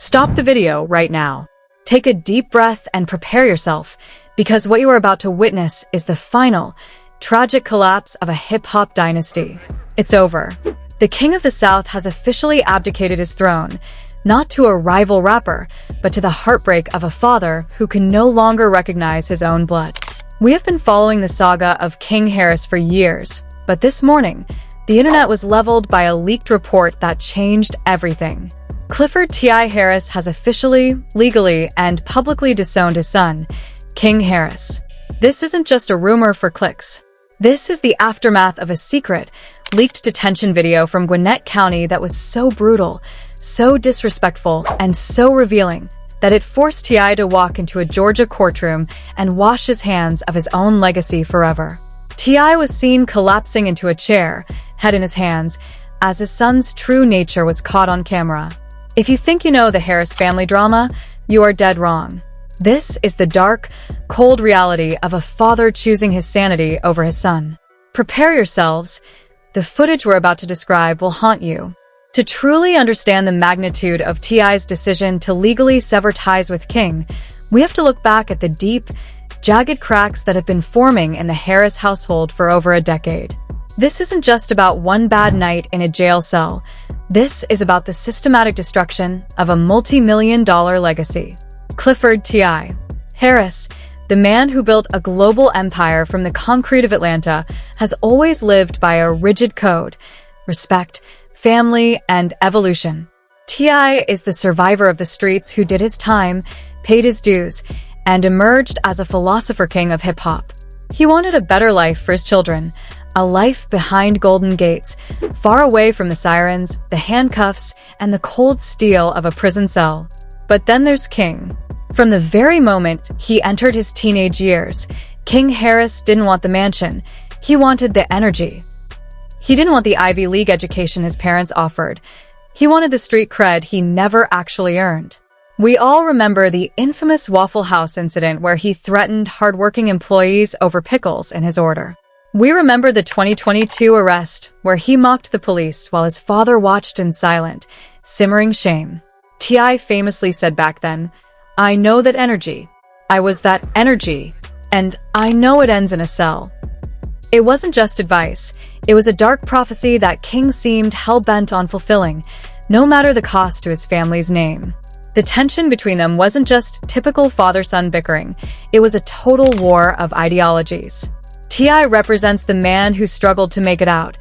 Stop the video right now. Take a deep breath and prepare yourself, because what you are about to witness is the final, tragic collapse of a hip-hop dynasty. It's over. The King of the South has officially abdicated his throne, not to a rival rapper, but to the heartbreak of a father who can no longer recognize his own blood. We have been following the saga of King Harris for years, but this morning, the internet was leveled by a leaked report that changed everything. Clifford T.I. Harris has officially, legally, and publicly disowned his son, King Harris. This isn't just a rumor for clicks. This is the aftermath of a secret, leaked detention video from Gwinnett County that was so brutal, so disrespectful, and so revealing that it forced T.I. to walk into a Georgia courtroom and wash his hands of his own legacy forever. T.I. was seen collapsing into a chair, head in his hands, as his son's true nature was caught on camera. If you think you know the Harris family drama, you are dead wrong. This is the dark, cold reality of a father choosing his sanity over his son. Prepare yourselves. The footage we're about to describe will haunt you. To truly understand the magnitude of T.I.'s decision to legally sever ties with King, we have to look back at the deep, jagged cracks that have been forming in the Harris household for over a decade. This isn't just about one bad night in a jail cell. This is about the systematic destruction of a multi-million-dollar legacy. Clifford T.I. Harris, the man who built a global empire from the concrete of Atlanta, has always lived by a rigid code: respect, family, and evolution. T.I. is the survivor of the streets who did his time, paid his dues, and emerged as a philosopher king of hip-hop. He wanted a better life for his children, a life behind golden gates, far away from the sirens, the handcuffs, and the cold steel of a prison cell. But then there's King. From the very moment he entered his teenage years, King Harris didn't want the mansion. He wanted the energy. He didn't want the Ivy League education his parents offered. He wanted the street cred he never actually earned. We all remember the infamous Waffle House incident where he threatened hardworking employees over pickles in his order. We remember the 2022 arrest where he mocked the police while his father watched in silent, simmering shame. T.I. famously said back then, "I know that energy. I was that energy. And I know it ends in a cell." It wasn't just advice. It was a dark prophecy that King seemed hell-bent on fulfilling, no matter the cost to his family's name. The tension between them wasn't just typical father-son bickering. It was a total war of ideologies. T.I. represents the man who struggled to make it out.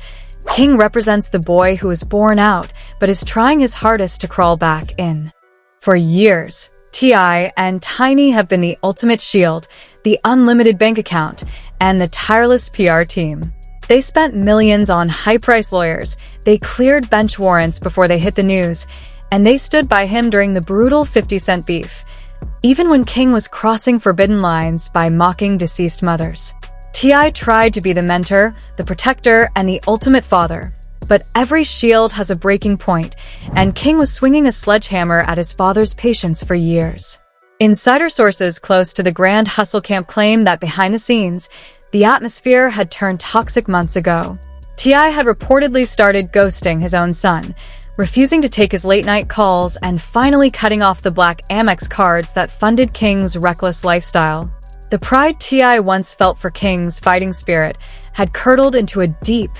King represents the boy who was born out, but is trying his hardest to crawl back in. For years, T.I. and Tiny have been the ultimate shield, the unlimited bank account, and the tireless PR team. They spent millions on high-priced lawyers, they cleared bench warrants before they hit the news, and they stood by him during the brutal 50-cent beef, even when King was crossing forbidden lines by mocking deceased mothers. T.I. tried to be the mentor, the protector, and the ultimate father. But every shield has a breaking point, and King was swinging a sledgehammer at his father's patience for years. Insider sources close to the Grand Hustle Camp claim that behind the scenes, the atmosphere had turned toxic months ago. T.I. had reportedly started ghosting his own son, refusing to take his late-night calls, and finally cutting off the black Amex cards that funded King's reckless lifestyle. The pride T.I. once felt for King's fighting spirit had curdled into a deep,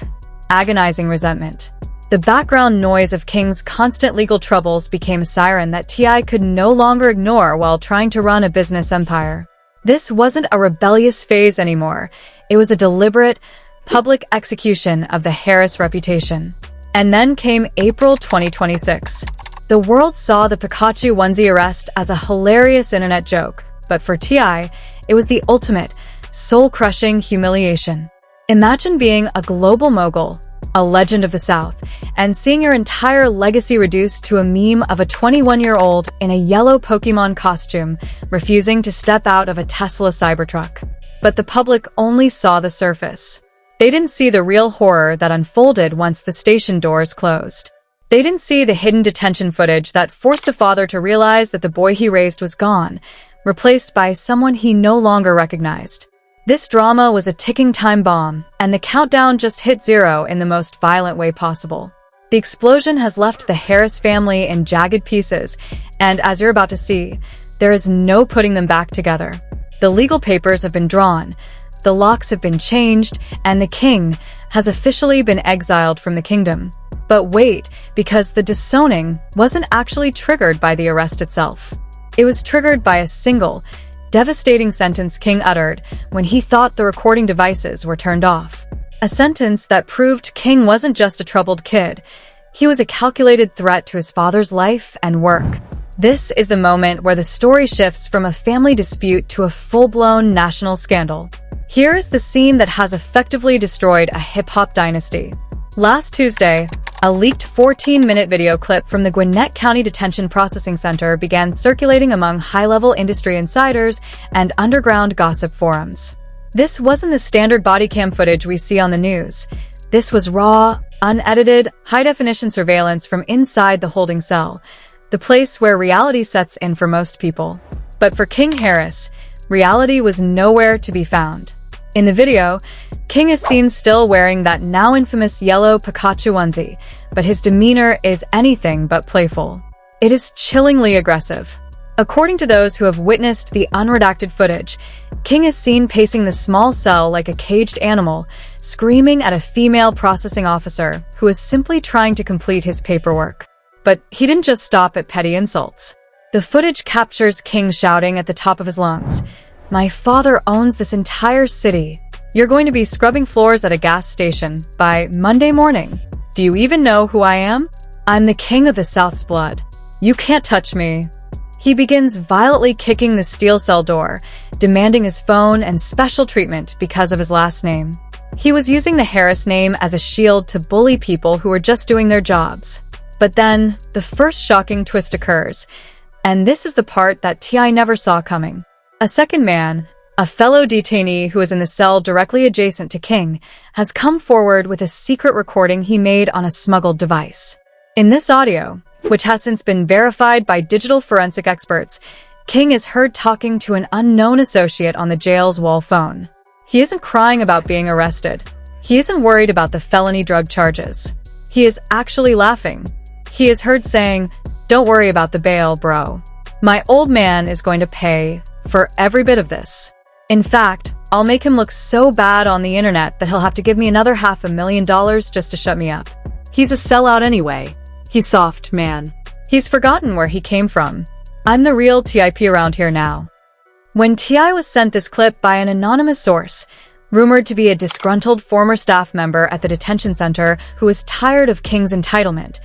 agonizing resentment. The background noise of King's constant legal troubles became a siren that T.I. could no longer ignore while trying to run a business empire. This wasn't a rebellious phase anymore. It was a deliberate, public execution of the Harris reputation. And then came April 2026. The world saw the Pikachu onesie arrest as a hilarious internet joke, but for T.I., it was the ultimate, soul-crushing humiliation. Imagine being a global mogul, a legend of the South, and seeing your entire legacy reduced to a meme of a 21-year-old in a yellow Pokemon costume refusing to step out of a Tesla Cybertruck. But the public only saw the surface. They didn't see the real horror that unfolded once the station doors closed. They didn't see the hidden detention footage that forced a father to realize that the boy he raised was gone, replaced by someone he no longer recognized. This drama was a ticking time bomb, and the countdown just hit zero in the most violent way possible. The explosion has left the Harris family in jagged pieces, and as you're about to see, there is no putting them back together. The legal papers have been drawn, the locks have been changed, and the king has officially been exiled from the kingdom. But wait, because the disowning wasn't actually triggered by the arrest itself. It was triggered by a single, devastating sentence King uttered when he thought the recording devices were turned off. A sentence that proved King wasn't just a troubled kid. He was a calculated threat to his father's life and work. This is the moment where the story shifts from a family dispute to a full-blown national scandal. Here is the scene that has effectively destroyed a hip-hop dynasty. Last Tuesday, a leaked 14-minute video clip from the Gwinnett County Detention Processing Center began circulating among high-level industry insiders and underground gossip forums. This wasn't the standard body cam footage we see on the news. This was raw, unedited, high-definition surveillance from inside the holding cell, the place where reality sets in for most people. But for King Harris, reality was nowhere to be found. In the video, King is seen still wearing that now infamous yellow Pikachu onesie, but his demeanor is anything but playful. It is chillingly aggressive. According to those who have witnessed the unredacted footage, King is seen pacing the small cell like a caged animal, screaming at a female processing officer who is simply trying to complete his paperwork. But he didn't just stop at petty insults. The footage captures King shouting at the top of his lungs, "My father owns this entire city. You're going to be scrubbing floors at a gas station by Monday morning. Do you even know who I am? I'm the king of the South's blood. You can't touch me." He begins violently kicking the steel cell door, demanding his phone and special treatment because of his last name. He was using the Harris name as a shield to bully people who were just doing their jobs. But then, the first shocking twist occurs, and this is the part that T.I. never saw coming. A second man, a fellow detainee who is in the cell directly adjacent to King, has come forward with a secret recording he made on a smuggled device. In this audio, which has since been verified by digital forensic experts, King is heard talking to an unknown associate on the jail's wall phone. He isn't crying about being arrested. He isn't worried about the felony drug charges. He is actually laughing. He is heard saying, "Don't worry about the bail, bro. My old man is going to pay for every bit of this. In fact, I'll make him look so bad on the internet that he'll have to give me another $500,000 just to shut me up. He's a sellout anyway. He's soft, man. He's forgotten where he came from. I'm the real TIP around here now." When T.I. was sent this clip by an anonymous source, rumored to be a disgruntled former staff member at the detention center who was tired of King's entitlement,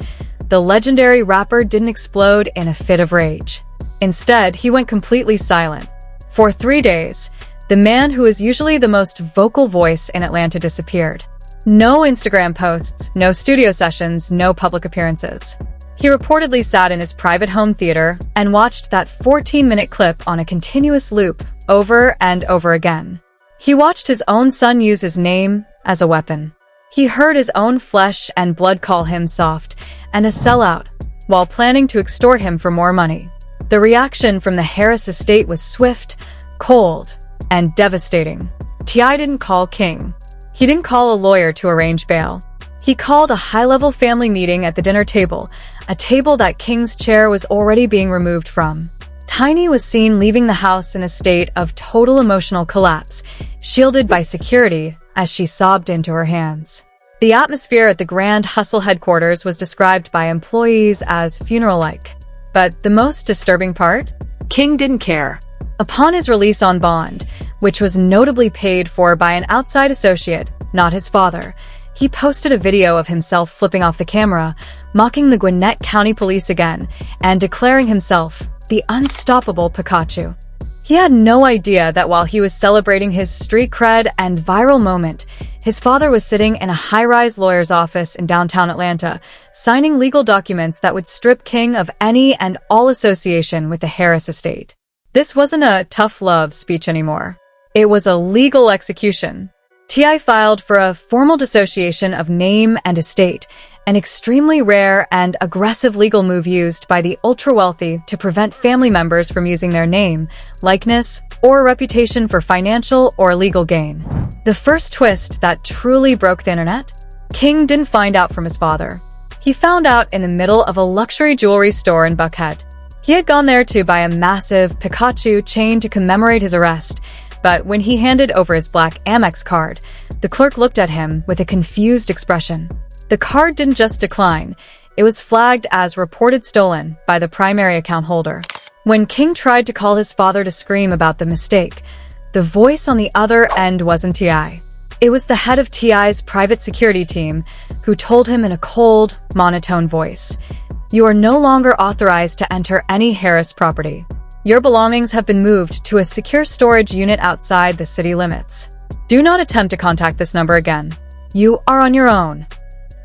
the legendary rapper didn't explode in a fit of rage. Instead, he went completely silent. For 3 days, the man who is usually the most vocal voice in Atlanta disappeared. No Instagram posts, no studio sessions, no public appearances. He reportedly sat in his private home theater and watched that 14-minute clip on a continuous loop over and over again. He watched his own son use his name as a weapon. He heard his own flesh and blood call him soft and a sellout, while planning to extort him for more money. The reaction from the Harris estate was swift, cold, and devastating. T.I. didn't call King. He didn't call a lawyer to arrange bail. He called a high-level family meeting at the dinner table, a table that King's chair was already being removed from. Tiny was seen leaving the house in a state of total emotional collapse, shielded by security as she sobbed into her hands. The atmosphere at the Grand Hustle headquarters was described by employees as funeral-like. But the most disturbing part? King didn't care. Upon his release on bond, which was notably paid for by an outside associate, not his father, he posted a video of himself flipping off the camera, mocking the Gwinnett County Police again, and declaring himself the unstoppable Pikachu. He had no idea that while he was celebrating his street cred and viral moment, his father was sitting in a high-rise lawyer's office in downtown Atlanta, signing legal documents that would strip King of any and all association with the Harris estate. This wasn't a tough love speech anymore. It was a legal execution. T.I. filed for a formal dissociation of name and estate, an extremely rare and aggressive legal move used by the ultra-wealthy to prevent family members from using their name, likeness, or reputation for financial or legal gain. The first twist that truly broke the internet? King didn't find out from his father. He found out in the middle of a luxury jewelry store in Buckhead. He had gone there to buy a massive Pikachu chain to commemorate his arrest, but when he handed over his black Amex card, the clerk looked at him with a confused expression. The card didn't just decline, it was flagged as reported stolen by the primary account holder. When King tried to call his father to scream about the mistake, the voice on the other end wasn't T.I. It was the head of T.I.'s private security team who told him in a cold, monotone voice, "You are no longer authorized to enter any Harris property. Your belongings have been moved to a secure storage unit outside the city limits. Do not attempt to contact this number again. You are on your own."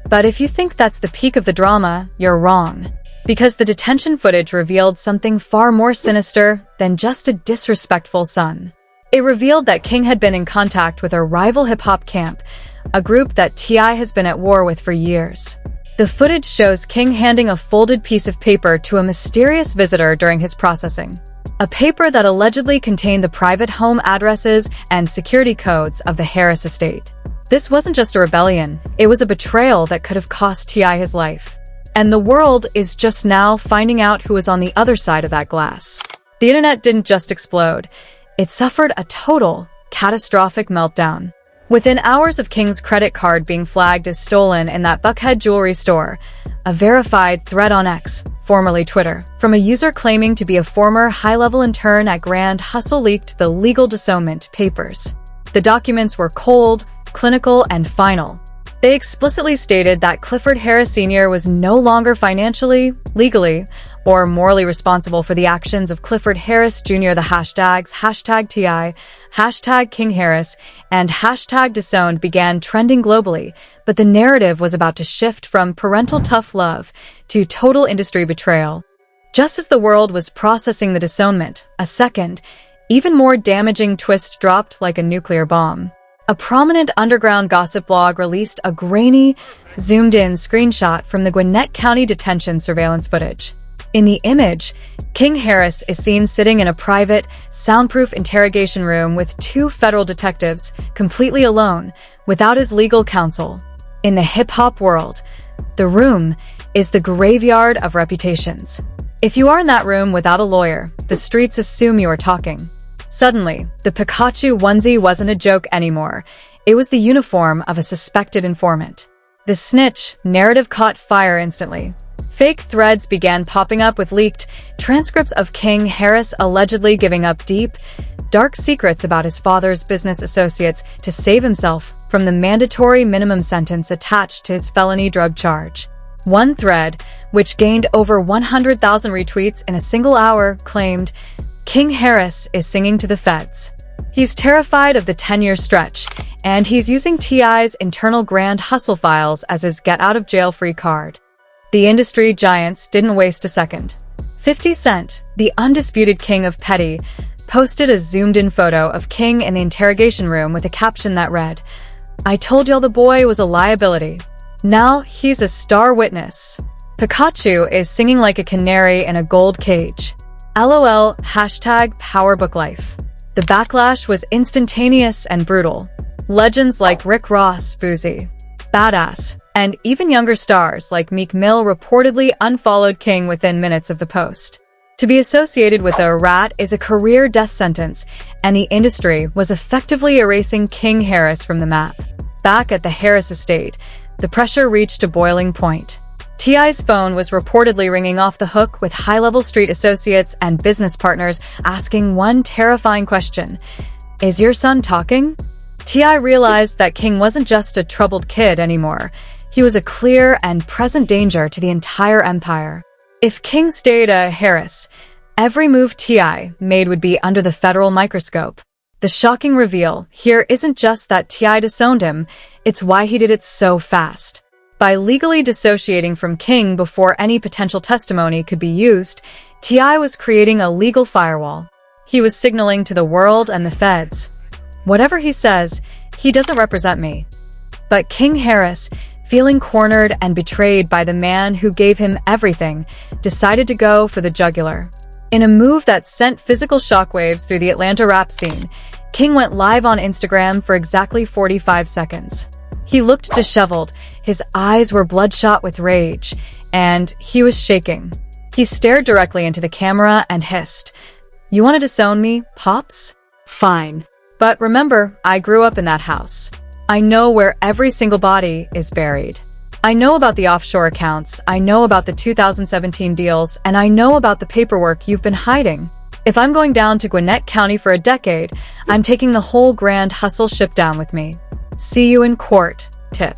But if you think that's the peak of the drama, you're wrong. Because the detention footage revealed something far more sinister than just a disrespectful son. It revealed that King had been in contact with a rival hip-hop camp, a group that T.I. has been at war with for years. The footage shows King handing a folded piece of paper to a mysterious visitor during his processing. A paper that allegedly contained the private home addresses and security codes of the Harris estate. This wasn't just a rebellion, it was a betrayal that could have cost T.I. his life. And the world is just now finding out who was on the other side of that glass. The internet didn't just explode. It suffered a total, catastrophic meltdown. Within hours of King's credit card being flagged as stolen in that Buckhead jewelry store, a verified thread on X, formerly Twitter, from a user claiming to be a former high-level intern at Grand Hustle leaked the legal disownment papers. The documents were cold, clinical, and final. They explicitly stated that Clifford Harris Sr. was no longer financially, legally, or morally responsible for the actions of Clifford Harris Jr. The hashtags #TI, #KingHarris, and #disowned began trending globally, but the narrative was about to shift from parental tough love to total industry betrayal. Just as the world was processing the disownment, a second, even more damaging twist dropped like a nuclear bomb. A prominent underground gossip blog released a grainy, zoomed-in screenshot from the Gwinnett County detention surveillance footage. In the image, King Harris is seen sitting in a private, soundproof interrogation room with two federal detectives, completely alone, without his legal counsel. In the hip-hop world, the room is the graveyard of reputations. If you are in that room without a lawyer, the streets assume you are talking. Suddenly, the Pikachu onesie wasn't a joke anymore. It was the uniform of a suspected informant. The snitch narrative caught fire instantly. Fake threads began popping up with leaked transcripts of King Harris allegedly giving up deep, dark secrets about his father's business associates to save himself from the mandatory minimum sentence attached to his felony drug charge. One thread, which gained over 100,000 retweets in a single hour, claimed, "King Harris is singing to the feds. He's terrified of the 10-year stretch, and he's using T.I.'s internal Grand Hustle files as his get-out-of-jail-free card." The industry giants didn't waste a second. 50 Cent, the undisputed king of petty, posted a zoomed-in photo of King in the interrogation room with a caption that read, "I told y'all the boy was a liability. Now he's a star witness. Pikachu is singing like a canary in a gold cage. LOL, #PowerBookLife." The backlash was instantaneous and brutal. Legends like Rick Ross, Boozy, Badass, and even younger stars like Meek Mill reportedly unfollowed King within minutes of the post. To be associated with a rat is a career death sentence, and the industry was effectively erasing King Harris from the map. Back at the Harris estate, the pressure reached a boiling point. T.I.'s phone was reportedly ringing off the hook with high-level street associates and business partners asking one terrifying question: "Is your son talking?" T.I. realized that King wasn't just a troubled kid anymore. He was a clear and present danger to the entire empire. If King stayed a Harris, every move T.I. made would be under the federal microscope. The shocking reveal here isn't just that T.I. disowned him, it's why he did it so fast. By legally dissociating from King before any potential testimony could be used, T.I. was creating a legal firewall. He was signaling to the world and the feds, "Whatever he says, he doesn't represent me." But King Harris, feeling cornered and betrayed by the man who gave him everything, decided to go for the jugular. In a move that sent physical shockwaves through the Atlanta rap scene, King went live on Instagram for exactly 45 seconds. He looked disheveled, His eyes were bloodshot with rage, and he was shaking. He stared directly into the camera and hissed, "You want to disown me, Pops? Fine. But remember, I grew up in that house. I know where every single body is buried. I know about the offshore accounts, I know about the 2017 deals, and I know about the paperwork you've been hiding. If I'm going down to Gwinnett County for a decade, I'm taking the whole grand hustle ship down with me. See you in court, Tip."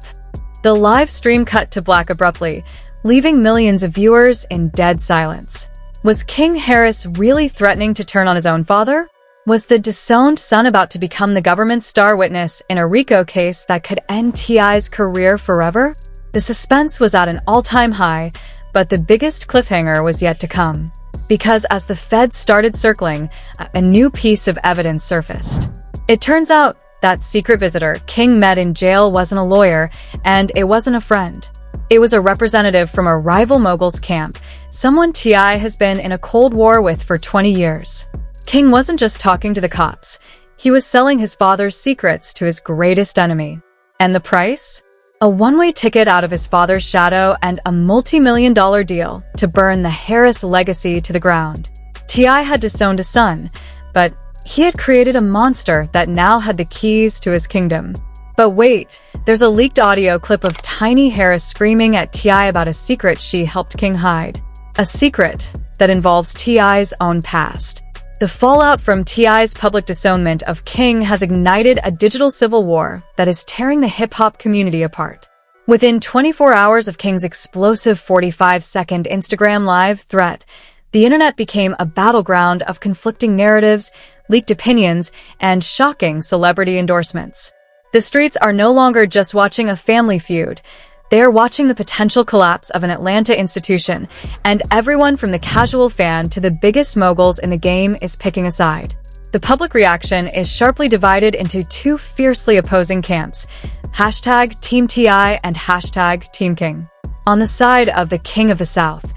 The live stream cut to black abruptly, leaving millions of viewers in dead silence. Was King Harris really threatening to turn on his own father? Was the disowned son about to become the government's star witness in a RICO case that could end T.I.'s career forever? The suspense was at an all-time high, but the biggest cliffhanger was yet to come. Because as the feds started circling, a new piece of evidence surfaced. It turns out that secret visitor King met in jail wasn't a lawyer, and it wasn't a friend. It was a representative from a rival mogul's camp, someone T.I. has been in a Cold War with for 20 years. King wasn't just talking to the cops, he was selling his father's secrets to his greatest enemy. And the price? A one-way ticket out of his father's shadow and a multi-million-dollar deal to burn the Harris legacy to the ground. T.I. had disowned a son, but he had created a monster that now had the keys to his kingdom. But wait, there's a leaked audio clip of Tiny Harris screaming at T.I. about a secret she helped King hide. A secret that involves T.I.'s own past. The fallout from T.I.'s public disownment of King has ignited a digital civil war that is tearing the hip-hop community apart. Within 24 hours of King's explosive 45-second Instagram Live threat, the internet became a battleground of conflicting narratives, leaked opinions, and shocking celebrity endorsements. The streets are no longer just watching a family feud. They are watching the potential collapse of an Atlanta institution, and everyone from the casual fan to the biggest moguls in the game is picking a side. The public reaction is sharply divided into two fiercely opposing camps, hashtag Team T.I. and hashtag Team King. On the side of the King of the South,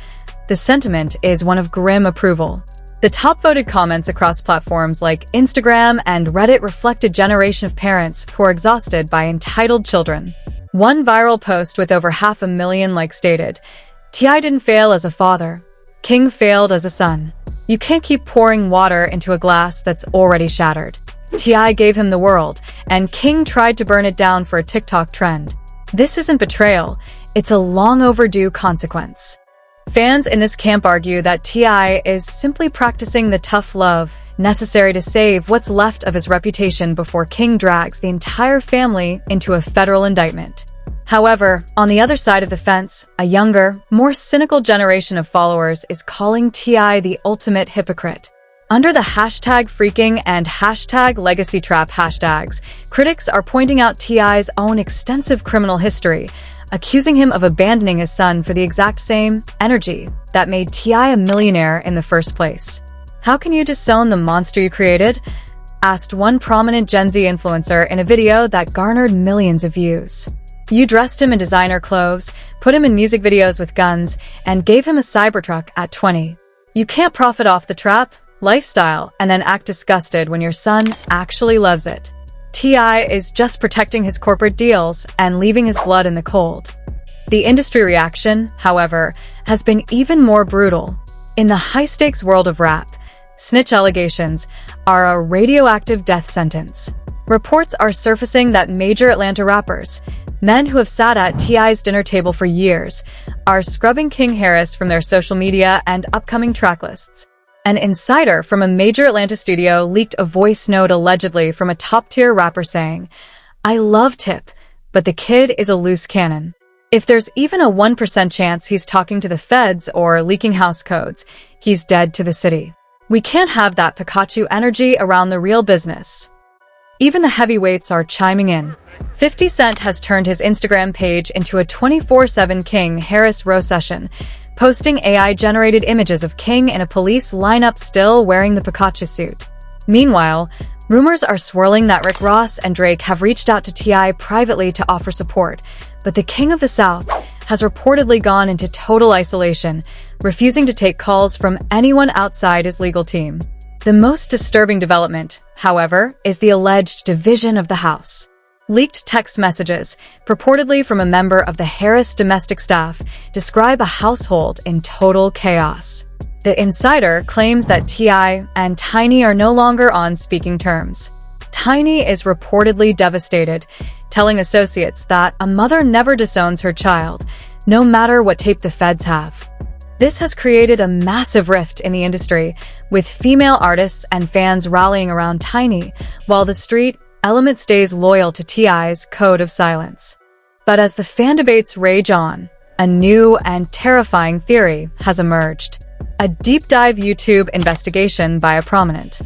the sentiment is one of grim approval. The top-voted comments across platforms like Instagram and Reddit reflect a generation of parents who are exhausted by entitled children. One viral post with over 500,000 likes stated, "T.I. didn't fail as a father. King failed as a son. You can't keep pouring water into a glass that's already shattered. T.I. gave him the world, and King tried to burn it down for a TikTok trend. This isn't betrayal, it's a long overdue consequence." Fans in this camp argue that T.I. is simply practicing the tough love necessary to save what's left of his reputation before King drags the entire family into a federal indictment. However, on the other side of the fence, a younger, more cynical generation of followers is calling T.I. the ultimate hypocrite. Under the hashtag freaking and hashtag legacy trap hashtags, critics are pointing out T.I.'s own extensive criminal history, accusing him of abandoning his son for the exact same energy that made T.I. a millionaire in the first place. "How can you disown the monster you created?" asked one prominent Gen Z influencer in a video that garnered millions of views. "You dressed him in designer clothes, put him in music videos with guns, and gave him a Cybertruck at 20. You can't profit off the trap lifestyle and then act disgusted when your son actually loves it. T.I. is just protecting his corporate deals and leaving his blood in the cold." The industry reaction, however, has been even more brutal. In the high-stakes world of rap, snitch allegations are a radioactive death sentence. Reports are surfacing that major Atlanta rappers, men who have sat at T.I.'s dinner table for years, are scrubbing King Harris from their social media and upcoming track lists. An insider from a major Atlanta studio leaked a voice note allegedly from a top-tier rapper saying, "I love Tip, but the kid is a loose cannon. If there's even a 1% chance he's talking to the feds or leaking house codes, he's dead to the city. We can't have that Pikachu energy around the real business." Even the heavyweights are chiming in. 50 Cent has turned his Instagram page into a 24/7 King Harris row session, posting AI-generated images of King in a police lineup still wearing the Pikachu suit. Meanwhile, rumors are swirling that Rick Ross and Drake have reached out to T.I. privately to offer support, but the King of the South has reportedly gone into total isolation, refusing to take calls from anyone outside his legal team. The most disturbing development, however, is the alleged division of the House. Leaked text messages, purportedly from a member of the Harris domestic staff, describe a household in total chaos. The insider claims that T.I. and Tiny are no longer on speaking terms. Tiny is reportedly devastated, telling associates that a mother never disowns her child, no matter what tape the feds have. This has created a massive rift in the industry, with female artists and fans rallying around Tiny, while the street element stays loyal to T.I.'s code of silence. But as the fan debates rage on, a new and terrifying theory has emerged. A deep-dive YouTube investigation by a prominent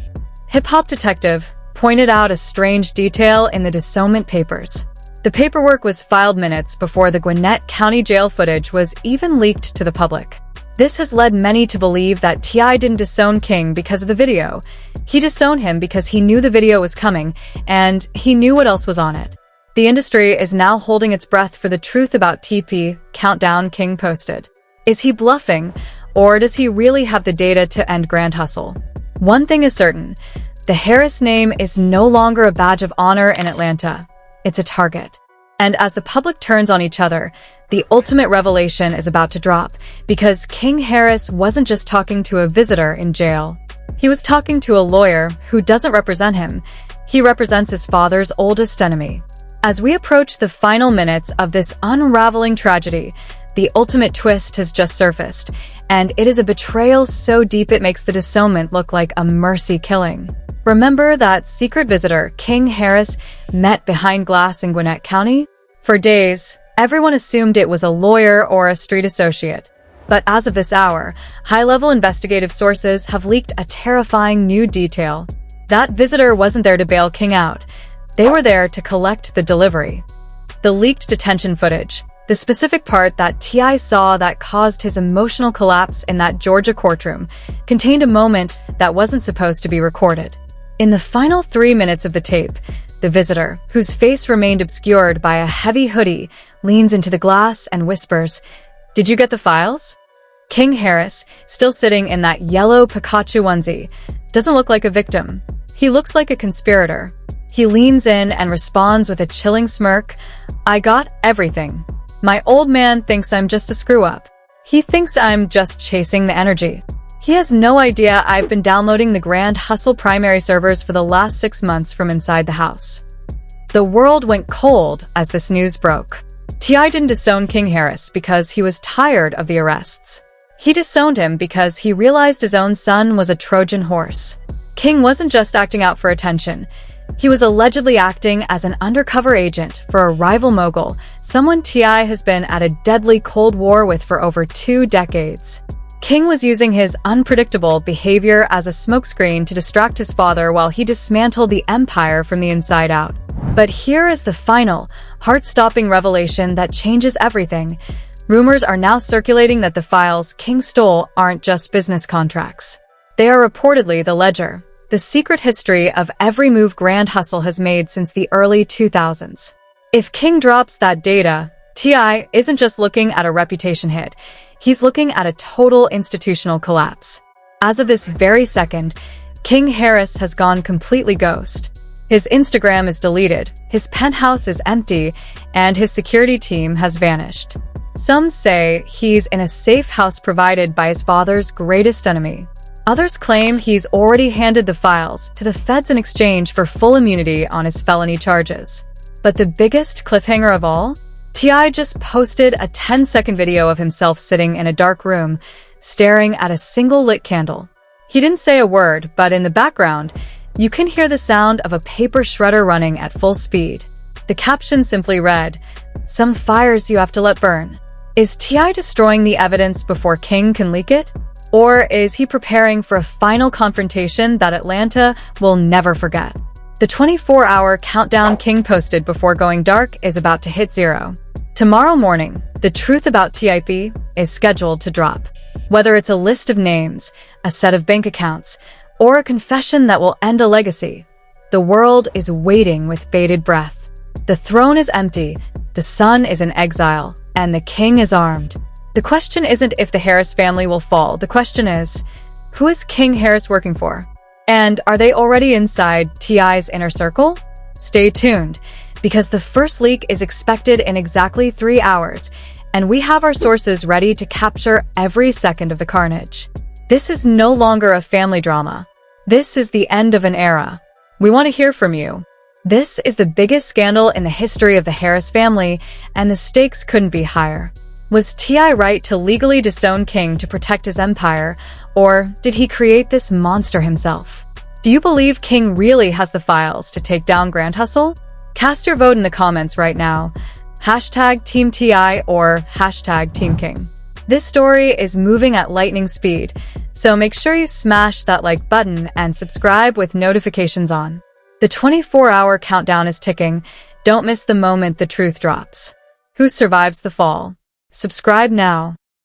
hip-hop detective pointed out a strange detail in the disownment papers. The paperwork was filed minutes before the Gwinnett County Jail footage was even leaked to the public. This has led many to believe that T.I. didn't disown King because of the video. He disowned him because he knew the video was coming, and he knew what else was on it. The industry is now holding its breath for the truth about TP countdown King posted. Is he bluffing, or does he really have the data to end Grand Hustle? One thing is certain, the Harris name is no longer a badge of honor in Atlanta. It's a target. And as the public turns on each other, the ultimate revelation is about to drop, because King Harris wasn't just talking to a visitor in jail. He was talking to a lawyer who doesn't represent him. He represents his father's oldest enemy. As we approach the final minutes of this unraveling tragedy, the ultimate twist has just surfaced, and it is a betrayal so deep it makes the disownment look like a mercy killing. Remember that secret visitor King Harris met behind glass in Gwinnett County? For days, everyone assumed it was a lawyer or a street associate. But as of this hour, high-level investigative sources have leaked a terrifying new detail. That visitor wasn't there to bail King out. They were there to collect the delivery. The leaked detention footage, the specific part that T.I. saw that caused his emotional collapse in that Georgia courtroom, contained a moment that wasn't supposed to be recorded. In the final 3 minutes of the tape, the visitor, whose face remained obscured by a heavy hoodie, leans into the glass and whispers, "Did you get the files?" King Harris, still sitting in that yellow Pikachu onesie, doesn't look like a victim. He looks like a conspirator. He leans in and responds with a chilling smirk, "I got everything. My old man thinks I'm just a screw-up. He thinks I'm just chasing the energy. He has no idea I've been downloading the Grand Hustle primary servers for the last 6 months from inside the house." The world went cold as this news broke. T.I. didn't disown King Harris because he was tired of the arrests. He disowned him because he realized his own son was a Trojan horse. King wasn't just acting out for attention. He was allegedly acting as an undercover agent for a rival mogul, someone T.I. has been at a deadly Cold War with for over 2 decades. King was using his unpredictable behavior as a smokescreen to distract his father while he dismantled the empire from the inside out. But here is the final, heart-stopping revelation that changes everything. Rumors are now circulating that the files King stole aren't just business contracts. They are reportedly the ledger, the secret history of every move Grand Hustle has made since the early 2000s. If King drops that data, T.I. isn't just looking at a reputation hit. He's looking at a total institutional collapse. As of this very second, King Harris has gone completely ghost. His Instagram is deleted, his penthouse is empty, and his security team has vanished. Some say he's in a safe house provided by his father's greatest enemy. Others claim he's already handed the files to the feds in exchange for full immunity on his felony charges. But the biggest cliffhanger of all? T.I. just posted a 10-second video of himself sitting in a dark room, staring at a single lit candle. He didn't say a word, but in the background, you can hear the sound of a paper shredder running at full speed. The caption simply read, "Some fires you have to let burn." Is T.I. destroying the evidence before King can leak it? Or is he preparing for a final confrontation that Atlanta will never forget? The 24-hour countdown King posted before going dark is about to hit 0. Tomorrow morning, the truth about TIP is scheduled to drop. Whether it's a list of names, a set of bank accounts, or a confession that will end a legacy, the world is waiting with bated breath. The throne is empty, the son is in exile, and the king is armed. The question isn't if the Harris family will fall. The question is, who is King Harris working for? And are they already inside T.I.'s inner circle? Stay tuned, because the first leak is expected in exactly 3 hours, and we have our sources ready to capture every second of the carnage. This is no longer a family drama. This is the end of an era. We want to hear from you. This is the biggest scandal in the history of the Harris family, and the stakes couldn't be higher. Was T.I. right to legally disown King to protect his empire, or did he create this monster himself? Do you believe King really has the files to take down Grand Hustle? Cast your vote in the comments right now. Hashtag Team T.I. or hashtag Team King. This story is moving at lightning speed, so make sure you smash that like button and subscribe with notifications on. The 24-hour countdown is ticking. Don't miss the moment the truth drops. Who survives the fall? Subscribe now.